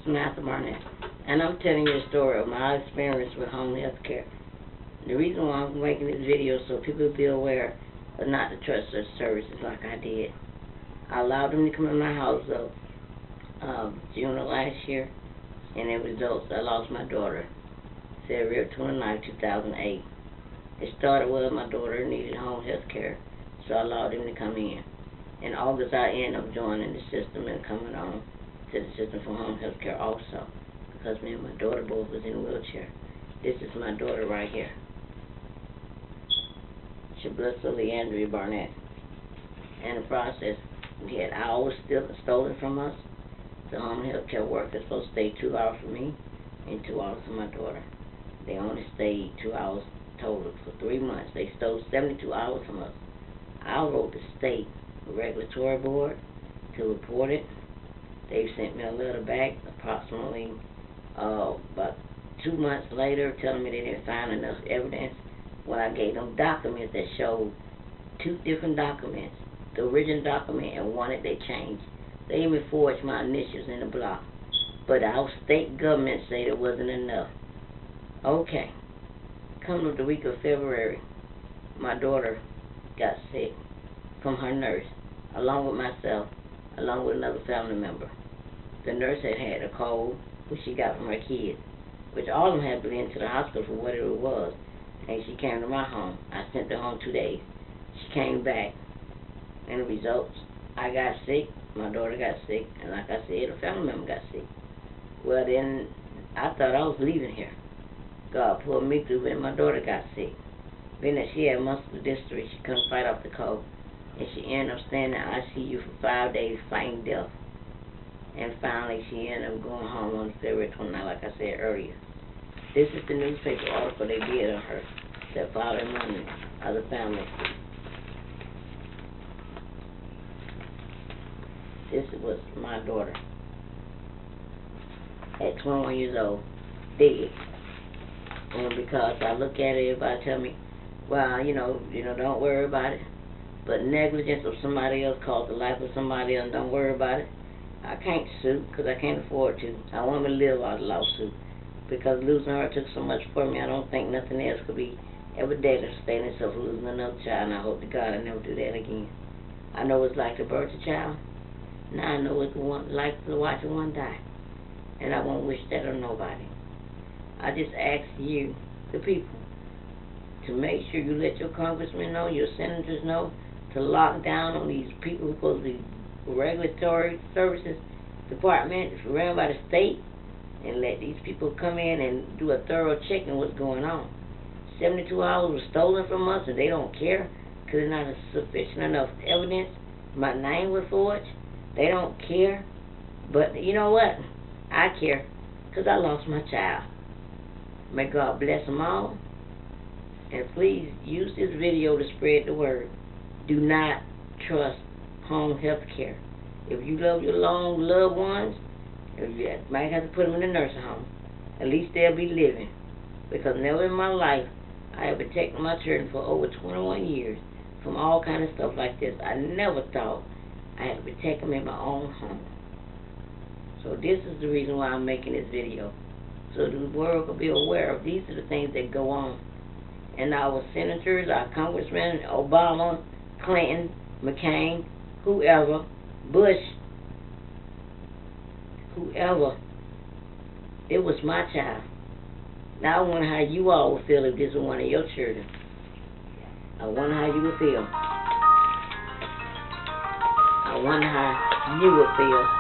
Samantha Barnett, and I'm telling you a story of my experience with home health care. The reason why I'm making this video so people will be aware of not to trust such services like I did. I allowed them to come in my house June of last year, and the results, I lost my daughter, February 29, 2008. It started with my daughter needed home health care, so I allowed them to come in. In August, I ended up joining the system and coming on to the system for home health care also, because me and my daughter both was in a wheelchair. This is my daughter right here, Shablissa Leandria Barnett. In the process, we had hours still stolen from us. The home health care workers supposed to stay 2 hours for me and 2 hours for my daughter. They only stayed 2 hours total for 3 months. They stole 72 hours from us. I wrote the state regulatory board to report it. They sent me a letter back approximately about 2 months later telling me they didn't find enough evidence when I gave them documents that showed 2 different documents, the original document and one that they changed. They even forged my initials in the block. But our state government said it wasn't enough. Okay. Coming up the week of February, my daughter got sick from her nurse, along with myself, along with another family member. The nurse had a cold, which she got from her kids, which all of them had been to the hospital for whatever it was, and she came to my home. I sent her home 2 days. She came back, and the results, I got sick, my daughter got sick, and like I said, a family member got sick. Well, then I thought I was leaving here. God pulled me through when my daughter got sick. Being that she had muscular dystrophy, she couldn't fight off the cold, and she ended up staying in ICU for 5 days fighting death. And finally, she ended up going home on February 29, like I said earlier. This is the newspaper article they did on her that followed money of the family. This was my daughter at 21 years old, dead. And because I look at it, everybody tell me, well, you know, don't worry about it. But negligence of somebody else caused the life of somebody else, don't worry about it. I can't sue because I can't afford to. I want to live out the lawsuit because losing her took so much for me. I don't think nothing else could be ever devastating except for losing another child, and I hope to God I never do that again. I know it's like to birth a child. Now I know what it's like to watch one die, and I won't wish that on nobody. I just ask you, the people, to make sure you let your congressmen know, your senators know, to lock down on these people who are supposed to be regulatory services department ran by the state, and let these people come in and do a thorough check on what's going on. 72 hours was stolen from us, and they don't care because there's not sufficient enough evidence. My name was forged. They don't care. But you know what? I care because I lost my child. May God bless them all. And please use this video to spread the word. Do not trust home health care. If you love your long loved ones, you might have to put them in a nursing home. At least they'll be living. Because never in my life I have protected my children for over 21 years from all kind of stuff like this. I never thought I had to protect them in my own home. So this is the reason why I'm making this video. So the world will be aware of these are the things that go on. And our senators, our congressmen, Obama, Clinton, McCain, whoever, Bush, whoever, it was my child. Now I wonder how you all would feel if this was one of your children. I wonder how you would feel. I wonder how you would feel.